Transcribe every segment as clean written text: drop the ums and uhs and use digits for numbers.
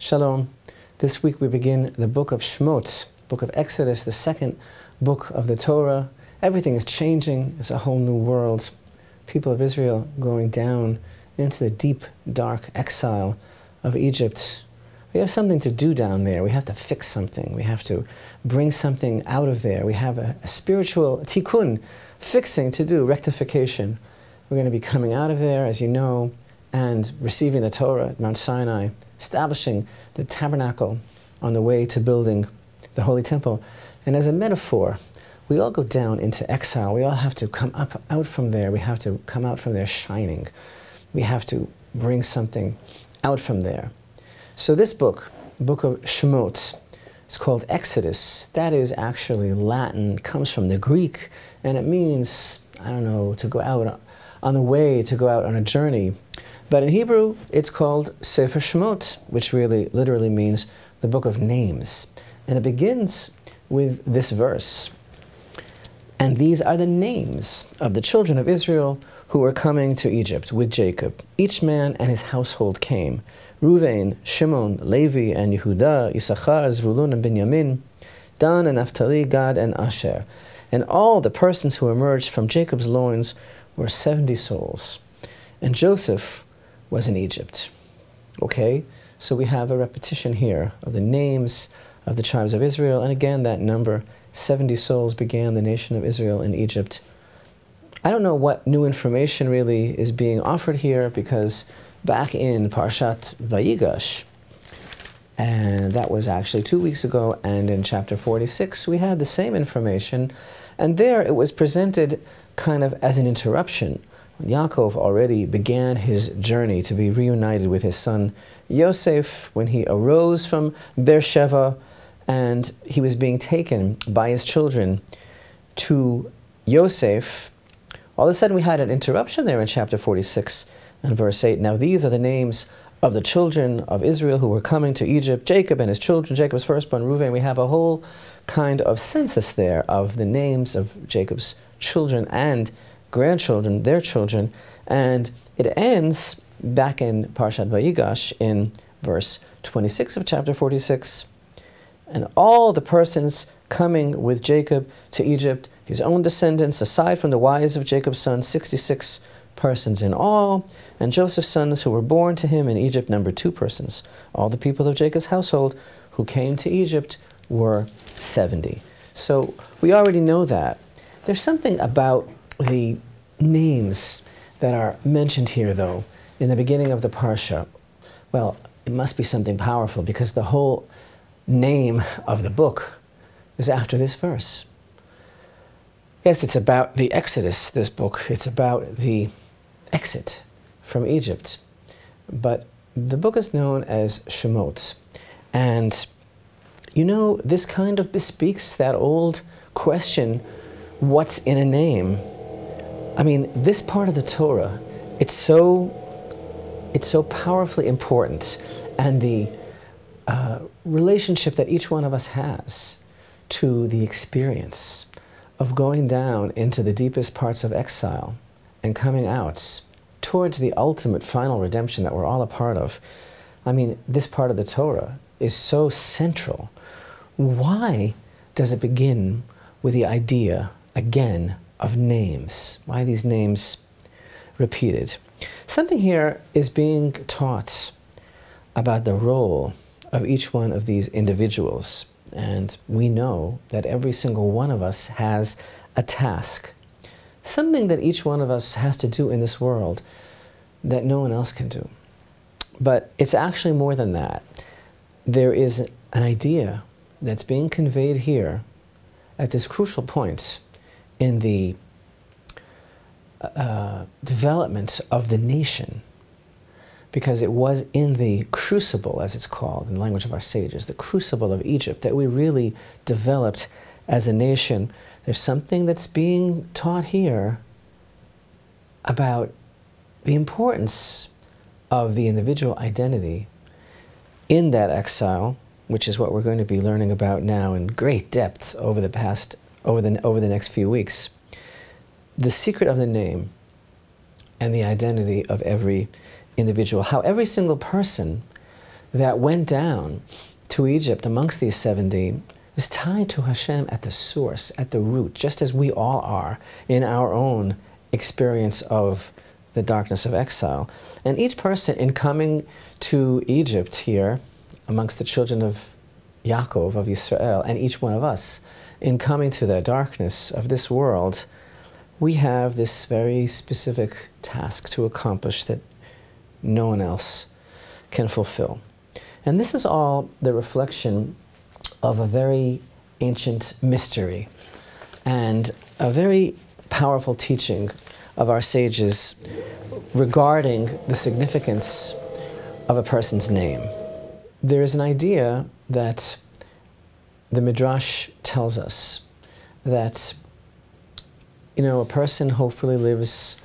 Shalom. This week we begin the book of Shemot, book of Exodus, the second book of the Torah. Everything is changing. It's a whole new world. People of Israel going down into the deep, dark exile of Egypt. We have something to do down there. We have to fix something. We have to bring something out of there. We have a spiritual tikkun, fixing to do, rectification. We're going to be coming out of there, as you know, and receiving the Torah at Mount Sinai, establishing the tabernacle on the way to building the Holy Temple. And as a metaphor, we all go down into exile. We all have to come out from there. We have to come out from there shining. We have to bring something out from there. So this book, book of Shemot, it's called Exodus. That is actually Latin, comes from the Greek, and it means, I don't know, to go out on the way, to go out on a journey. But in Hebrew, it's called Sefer Shemot, which really literally means the book of names. And it begins with this verse. And these are the names of the children of Israel who were coming to Egypt with Jacob. Each man and his household came. Reuven, Shimon, Levi, and Yehuda, Issachar, Zvulun, and Binyamin, Dan, and Naphtali, Gad, and Asher. And all the persons who emerged from Jacob's loins were 70 souls. And Joseph was in Egypt. Okay, so we have a repetition here of the names of the tribes of Israel, and again that number, 70 souls, began the nation of Israel in Egypt. I don't know what new information really is being offered here, because back in Parashat Vayigash, and that was actually 2 weeks ago, and in chapter 46 we had the same information, and there it was presented kind of as an interruption. Yaakov already began his journey to be reunited with his son Yosef when he arose from Beersheba, and he was being taken by his children to Yosef. All of a sudden we had an interruption there in chapter 46 and verse 8. Now these are the names of the children of Israel who were coming to Egypt, Jacob and his children, Jacob's firstborn Reuven. We have a whole kind of census there of the names of Jacob's children and grandchildren, their children, and it ends back in Parashat Vayigash in verse 26 of chapter 46. And all the persons coming with Jacob to Egypt, his own descendants, aside from the wives of Jacob's sons, 66 persons in all, and Joseph's sons who were born to him in Egypt numbered 2 persons. All the people of Jacob's household who came to Egypt were 70. So we already know that. There's something about the names that are mentioned here, though, in the beginning of the Parsha. Well, it must be something powerful, because the whole name of the book is after this verse. Yes, it's about the Exodus, this book. It's about the exit from Egypt. But the book is known as Shemot. And, you know, this kind of bespeaks that old question, what's in a name? I mean, this part of the Torah, it's so powerfully important, and the relationship that each one of us has to the experience of going down into the deepest parts of exile and coming out towards the ultimate final redemption that we're all a part of. I mean, this part of the Torah is so central. Why does it begin with the idea, again, of names? Why these names repeated? Something here is being taught about the role of each one of these individuals. And we know that every single one of us has a task, something that each one of us has to do in this world that no one else can do. But it's actually more than that. There is an idea that's being conveyed here at this crucial point in the development of the nation, because it was in the crucible, as it's called in the language of our sages, the crucible of Egypt, that we really developed as a nation. There's something that's being taught here about the importance of the individual identity in that exile, which is what we're going to be learning about now in great depth over the next few weeks. The secret of the name and the identity of every individual, how every single person that went down to Egypt amongst these 70 is tied to Hashem at the source, at the root, just as we all are in our own experience of the darkness of exile. And each person in coming to Egypt here, amongst the children of Yaakov, of Israel, and each one of us, in coming to the darkness of this world, we have this very specific task to accomplish that no one else can fulfill. And this is all the reflection of a very ancient mystery and a very powerful teaching of our sages regarding the significance of a person's name. There is an idea that the Midrash tells us that, you know, a person hopefully lives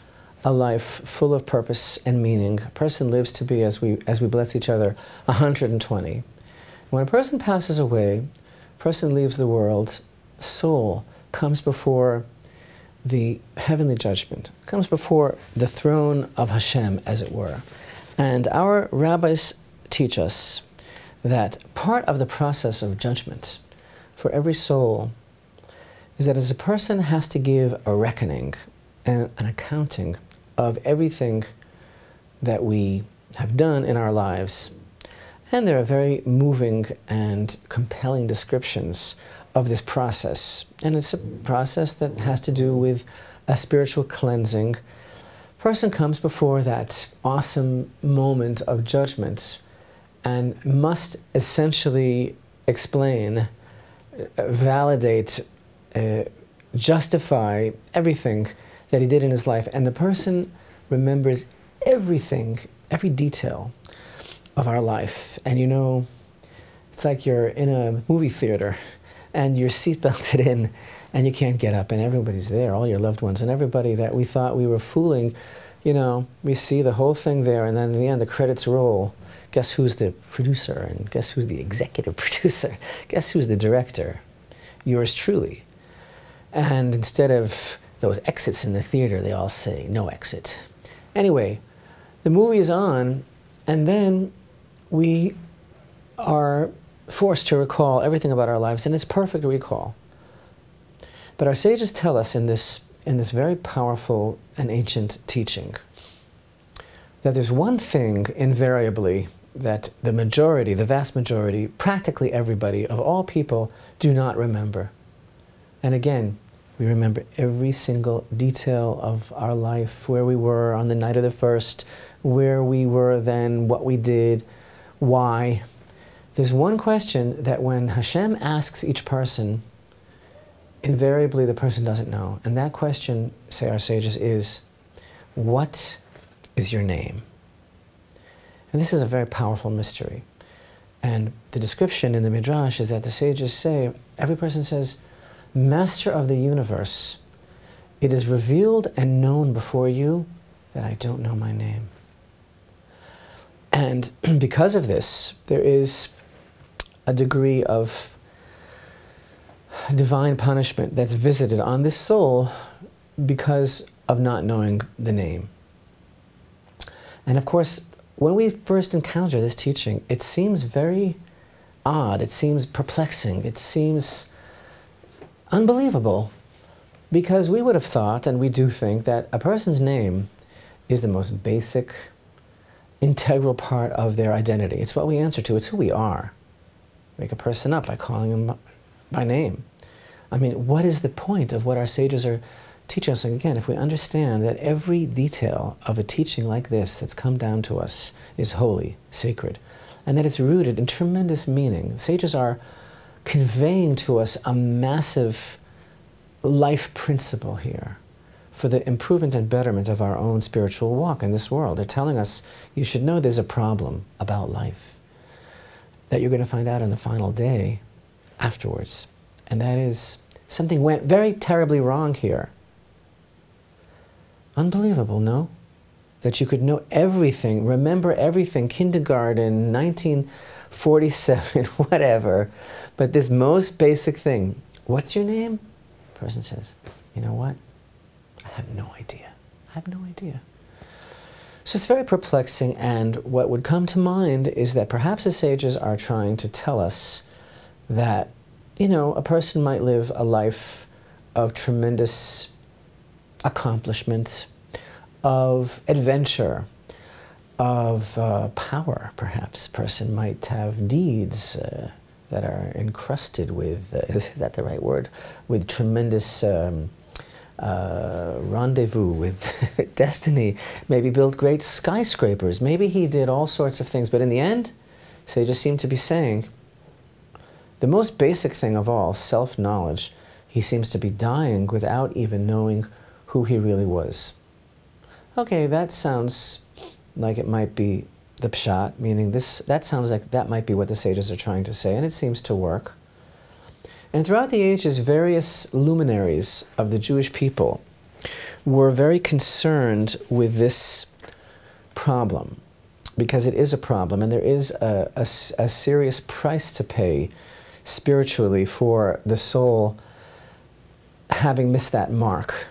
a life full of purpose and meaning. A person lives to be, as we bless each other, 120. When a person passes away, a person leaves the world, soul comes before the heavenly judgment, comes before the throne of Hashem, as it were. And our rabbis teach us that part of the process of judgment for every soul is that as a person has to give a reckoning and an accounting of everything that we have done in our lives. And there are very moving and compelling descriptions of this process. And it's a process that has to do with a spiritual cleansing. A person comes before that awesome moment of judgment and must essentially explain, validate, justify everything that he did in his life. And the person remembers everything, every detail of our life. And you know, it's like you're in a movie theater and you're seatbelted in and you can't get up and everybody's there, all your loved ones and everybody that we thought we were fooling. You know, we see the whole thing there and then in the end the credits roll. Guess who's the producer and guess who's the executive producer? Guess who's the director? Yours truly. And instead of those exits in the theater, they all say, no exit. Anyway, the movie is on, and then we are forced to recall everything about our lives, and it's perfect recall. But our sages tell us in this very powerful and ancient teaching that there's one thing invariably that the majority, the vast majority, practically everybody of all people do not remember. And again, we remember every single detail of our life, where we were on the night of the first, where we were then, what we did, why. There's one question that when Hashem asks each person, invariably the person doesn't know. And that question, say our sages, is, what is your name? And this is a very powerful mystery. And the description in the Midrash is that the sages say, every person says, Master of the universe, it is revealed and known before you that I don't know my name. And because of this, there is a degree of divine punishment that's visited on this soul because of not knowing the name. And of course, when we first encounter this teaching, it seems very odd, it seems perplexing, it seems unbelievable, because we would have thought, and we do think, that a person's name is the most basic, integral part of their identity. It's what we answer to, it's who we are. Wake a person up by calling him by name. I mean, what is the point of what our sages are teaching us? And again, if we understand that every detail of a teaching like this that's come down to us is holy, sacred, and that it's rooted in tremendous meaning. Sages are conveying to us a massive life principle here for the improvement and betterment of our own spiritual walk in this world. They're telling us, you should know there's a problem about life that you're going to find out on the final day afterwards. And that is, something went very terribly wrong here. Unbelievable, no? That you could know everything, remember everything, kindergarten, 1947, whatever. But this most basic thing, what's your name? The person says, you know what? I have no idea. I have no idea. So it's very perplexing, and what would come to mind is that perhaps the sages are trying to tell us that, you know, a person might live a life of tremendous accomplishment, of adventure, of power, perhaps. A person might have deeds that are encrusted with, is that the right word, with tremendous rendezvous with destiny, maybe build great skyscrapers. Maybe he did all sorts of things, but in the end, sages seem to be saying, the most basic thing of all, self-knowledge, he seems to be dying without even knowing who he really was. Okay, that sounds like it might be the pshat, meaning that sounds like that might be what the sages are trying to say, and it seems to work. And throughout the ages, various luminaries of the Jewish people were very concerned with this problem, because it is a problem, and there is a serious price to pay spiritually for the soul having missed that mark.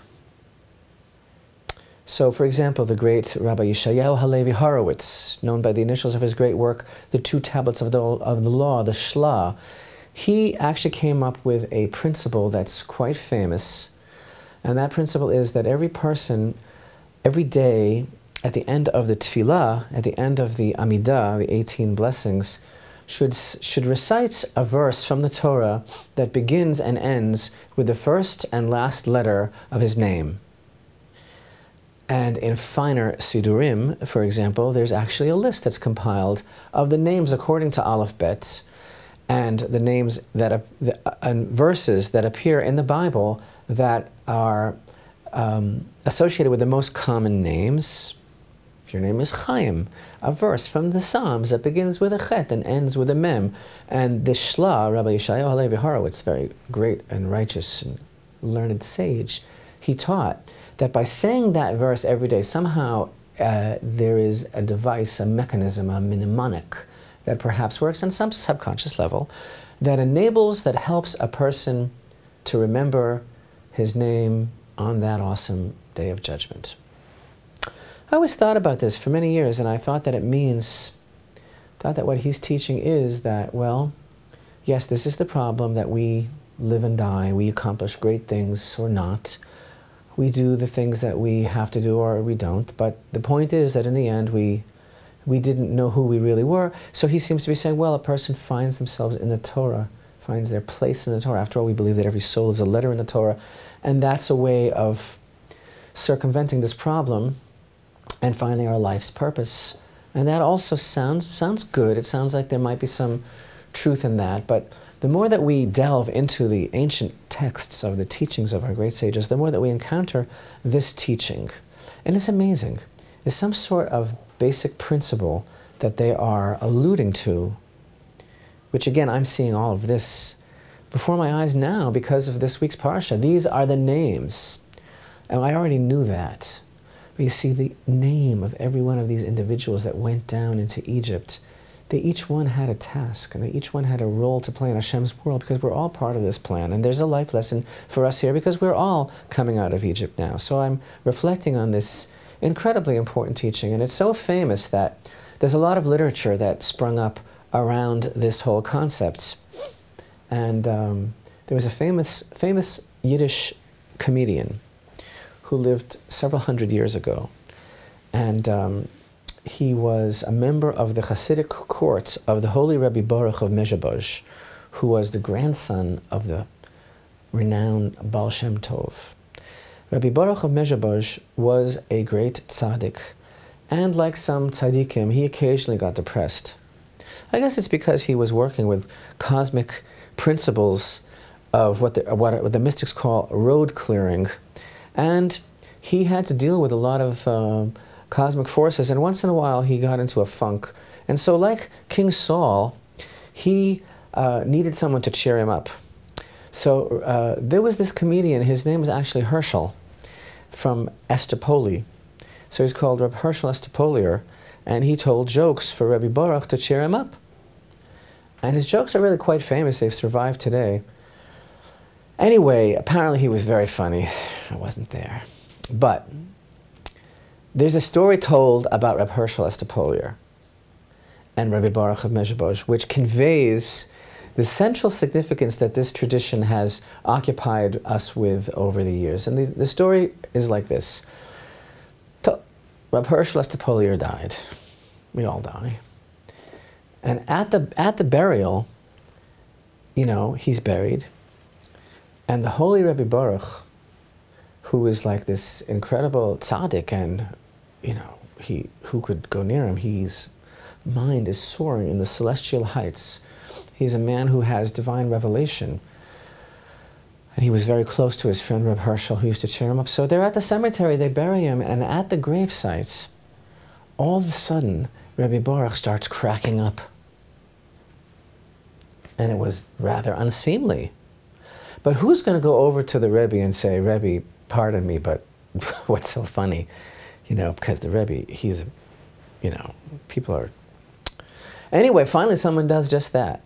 So, for example, the great Rabbi Yeshayahu Halevi Horowitz, known by the initials of his great work, The Two Tablets of the Law, the Shla, he actually came up with a principle that's quite famous, and that principle is that every person, every day, at the end of the Tefillah, at the end of the Amidah, the 18 blessings, should recite a verse from the Torah that begins and ends with the first and last letter of his name. And in finer Sidurim, for example, there's actually a list that's compiled of the names according to Aleph Bet, and the names that and verses that appear in the Bible that are associated with the most common names. If your name is Chaim, a verse from the Psalms that begins with a Chet and ends with a Mem. And the Shla, Rabbi Yeshayahu Halevi Horowitz, very great and righteous and learned sage, he taught that by saying that verse every day, somehow there is a device, a mechanism, a mnemonic that perhaps works on some subconscious level that enables, that helps a person to remember his name on that awesome day of judgment. I always thought about this for many years, and I thought that thought that what he's teaching is that, well, yes, this is the problem, that we live and die, we accomplish great things or not. We do the things that we have to do or we don't, but the point is that in the end we didn't know who we really were. So he seems to be saying, well, a person finds themselves in the Torah, finds their place in the Torah. After all, we believe that every soul is a letter in the Torah, and that's a way of circumventing this problem and finding our life's purpose. And that also sounds good. It sounds like there might be some truth in that, but the more that we delve into the ancient texts of the teachings of our great sages, the more that we encounter this teaching. And it's amazing. There's some sort of basic principle that they are alluding to, which again, I'm seeing all of this before my eyes now because of this week's Parsha. These are the names. And I already knew that. But you see, the name of every one of these individuals that went down into Egypt, they each one had a task, and they each one had a role to play in Hashem's world, because we're all part of this plan. And there's a life lesson for us here, because we're all coming out of Egypt now. So I'm reflecting on this incredibly important teaching, and it's so famous that there's a lot of literature that sprung up around this whole concept. And there was a famous Yiddish comedian who lived several hundred years ago, and he was a member of the Hasidic court of the holy Rabbi Baruch of Mezhebozh, who was the grandson of the renowned Baal Shem Tov. Rabbi Baruch of Mezhebozh was a great tzaddik, and like some tzaddikim, he occasionally got depressed. I guess it's because he was working with cosmic principles of what the mystics call road clearing, and he had to deal with a lot of cosmic forces, and once in a while he got into a funk. And so, like King Saul, he needed someone to cheer him up. So there was this comedian, his name was actually Herschel, from Estepoli. So he's called Reb Herschel Estepolier, and he told jokes for Rabbi Baruch to cheer him up. And his jokes are really quite famous. They've survived today. Anyway, apparently he was very funny. I wasn't there. But There's a story told about Reb Hershel Estepolier and Rabbi Baruch of Mezhebozh, which conveys the central significance that this tradition has occupied us with over the years. And the story is like this. Reb Hershel Estepolier died. We all die. And at the burial, you know, he's buried. And the holy Rabbi Baruch, who is like this incredible tzaddik, and, you know, who could go near him? His mind is soaring in the celestial heights. He's a man who has divine revelation. And he was very close to his friend Reb Hershel, who used to cheer him up. So they're at the cemetery, they bury him, and at the gravesite, all of a sudden, Rabbi Baruch starts cracking up. And it was rather unseemly. But who's going to go over to the Rebbe and say, Rebbe, pardon me, but what's so funny? You know, because the Rebbe, he's, you know, people are... Anyway, finally someone does just that.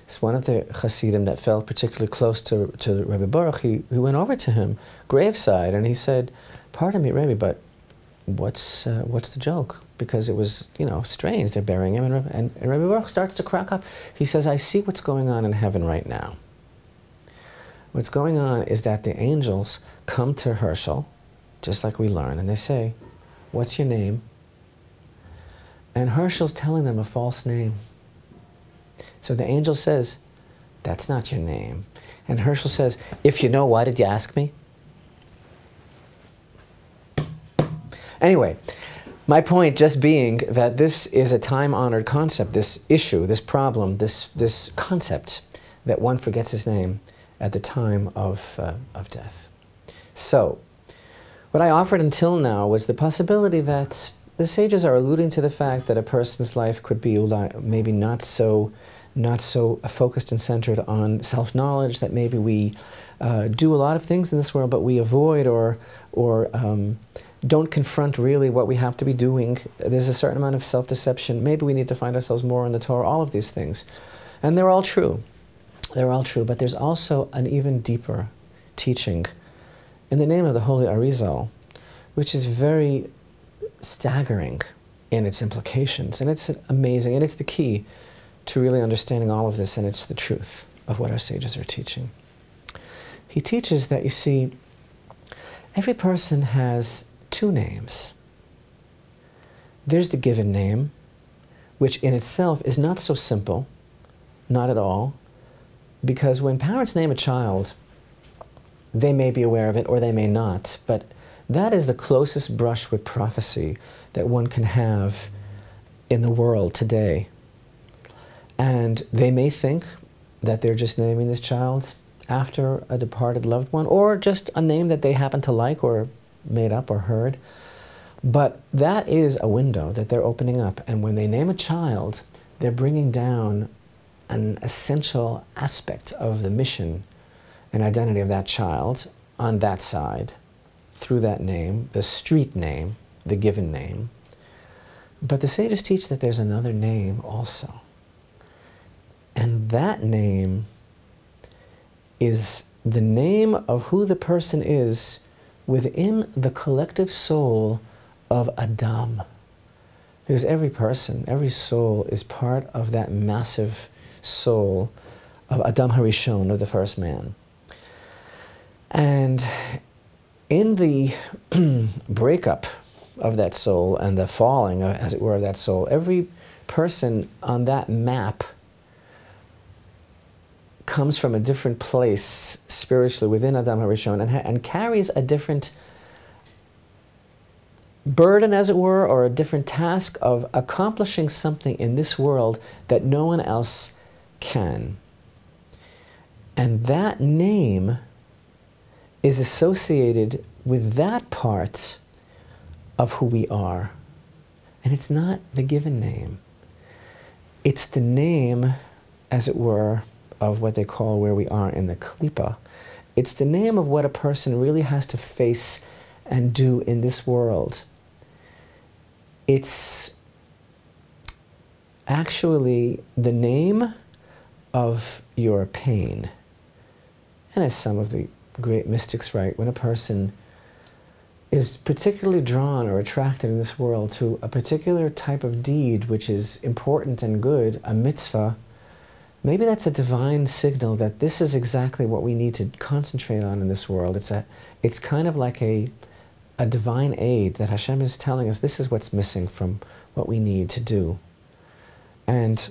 It's one of the Hasidim that felt particularly close to Rebbe Baruch. He went over to him, graveside, and he said, pardon me, Rebbe, but what's the joke? Because it was, you know, strange. They're burying him, and Rebbe Baruch starts to crack up. He says, I see what's going on in heaven right now. What's going on is that the angels come to Hershel, just like we learn, and they say, what's your name? And Hershel's telling them a false name. So the angel says, that's not your name. And Hershel says, if you know, why did you ask me? Anyway, my point just being that this is a time-honored concept, this issue, this problem, this concept, that one forgets his name at the time of death. So, what I offered until now was the possibility that the sages are alluding to the fact that a person's life could be maybe not so focused and centered on self-knowledge, that maybe we do a lot of things in this world, but we avoid or don't confront really what we have to be doing. There's a certain amount of self-deception. Maybe we need to find ourselves more in the Torah, all of these things. And they're all true. They're all true, but there's also an even deeper teaching in the name of the Holy Arizal, which is very staggering in its implications, and it's amazing, and it's the key to really understanding all of this, and it's the truth of what our sages are teaching. He teaches that, you see, every person has two names. There's the given name, which in itself is not so simple, not at all, because when parents name a child, they may be aware of it or they may not, but that is the closest brush with prophecy that one can have in the world today. And they may think that they're just naming this child after a departed loved one, or just a name that they happen to like or made up or heard. But that is a window that they're opening up. And when they name a child, they're bringing down an essential aspect of the mission and identity of that child on that side, through that name, the street name, the given name. But the sages teach that there's another name also. And that name is the name of who the person is within the collective soul of Adam. Because every person, every soul is part of that massive soul of Adam Harishon, of the first man. And in the breakup of that soul and the falling, as it were, of that soul, every person on that map comes from a different place spiritually within Adam Harishon and carries a different burden, as it were, or a different task of accomplishing something in this world that no one else can. And that name is associated with that part of who we are. And it's not the given name. It's the name, as it were, of what they call where we are in the klipa. It's the name of what a person really has to face and do in this world. It's actually the name of your pain. And as some of the great mystics write, when a person is particularly drawn or attracted in this world to a particular type of deed which is important and good, a mitzvah, maybe that's a divine signal that this is exactly what we need to concentrate on in this world. It's kind of like a divine aid that Hashem is telling us this is what's missing from what we need to do. And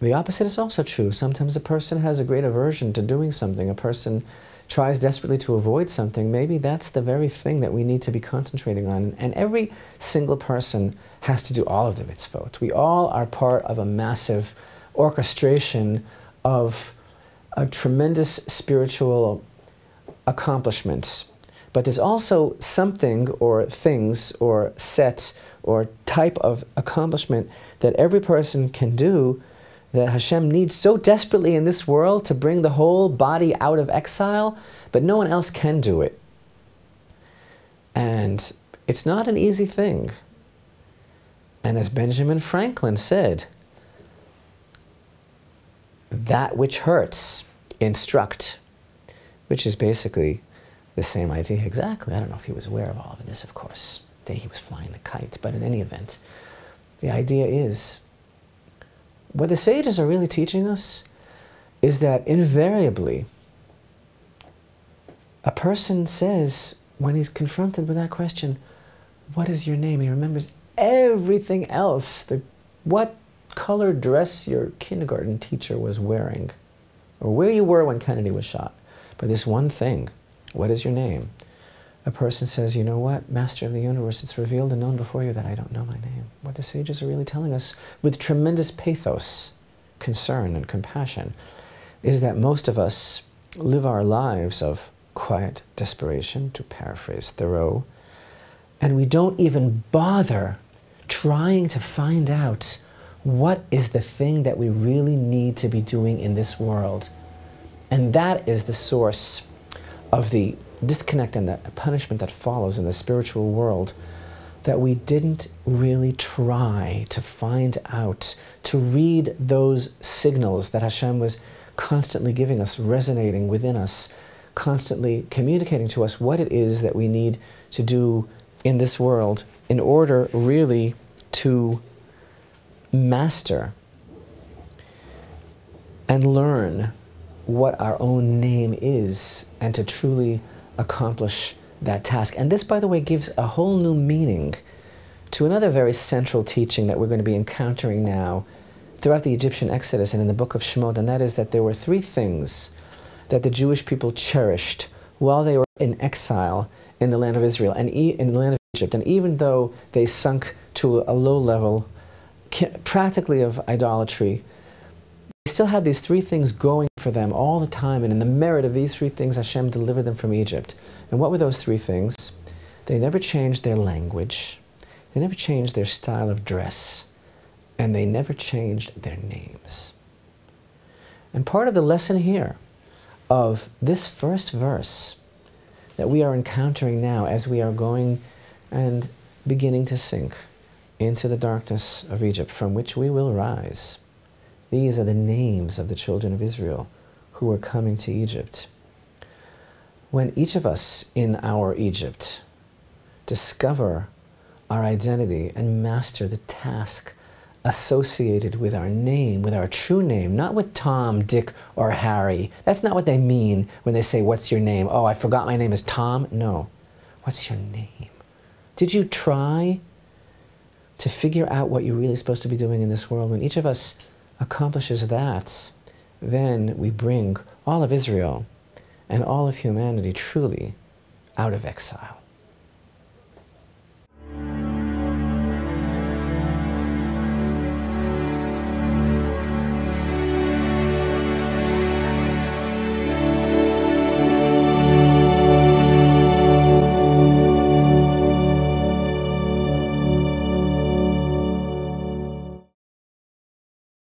the opposite is also true. Sometimes a person has a great aversion to doing something. A person tries desperately to avoid something. Maybe that's the very thing that we need to be concentrating on. And every single person has to do all of the mitzvot. We all are part of a massive orchestration of a tremendous spiritual accomplishment. But there's also something or things or set or type of accomplishment that every person can do that Hashem needs so desperately in this world to bring the whole body out of exile, but no one else can do it. And it's not an easy thing. And as Benjamin Franklin said, that which hurts, instruct, which is basically the same idea exactly. I don't know if he was aware of all of this, of course, the day he was flying the kite, but in any event, the idea is, what the sages are really teaching us is that invariably a person says, when he's confronted with that question, what is your name? He remembers everything else, what colored dress your kindergarten teacher was wearing, or where you were when Kennedy was shot. But this one thing, what is your name? A person says, you know what, Master of the Universe, it's revealed and known before you that I don't know my name. What the sages are really telling us with tremendous pathos, concern, and compassion is that most of us live our lives of quiet desperation, to paraphrase Thoreau, and we don't even bother trying to find out what is the thing that we really need to be doing in this world. And that is the source of the disconnect and the punishment that follows in the spiritual world, that we didn't really try to find out, to read those signals that Hashem was constantly giving us, resonating within us, constantly communicating to us what it is that we need to do in this world in order really to master and learn what our own name is and to truly accomplish that task. And this, by the way, gives a whole new meaning to another very central teaching that we're going to be encountering now throughout the Egyptian Exodus and in the book of Shemot, and that is that there were three things that the Jewish people cherished while they were in exile in the land of Israel and in the land of Egypt. And even though they sunk to a low level, practically of idolatry, they still had these three things going for them all the time, and in the merit of these three things, Hashem delivered them from Egypt. And what were those three things? They never changed their language, they never changed their style of dress, and they never changed their names. And part of the lesson here of this first verse that we are encountering now as we are going and beginning to sink into the darkness of Egypt, from which we will rise. These are the names of the children of Israel who are coming to Egypt. When each of us in our Egypt discover our identity and master the task associated with our name, with our true name, not with Tom, Dick, or Harry. That's not what they mean when they say, what's your name? Oh, I forgot my name is Tom. No. What's your name? Did you try to figure out what you're really supposed to be doing in this world? When each of us accomplishes that, then we bring all of Israel and all of humanity truly out of exile.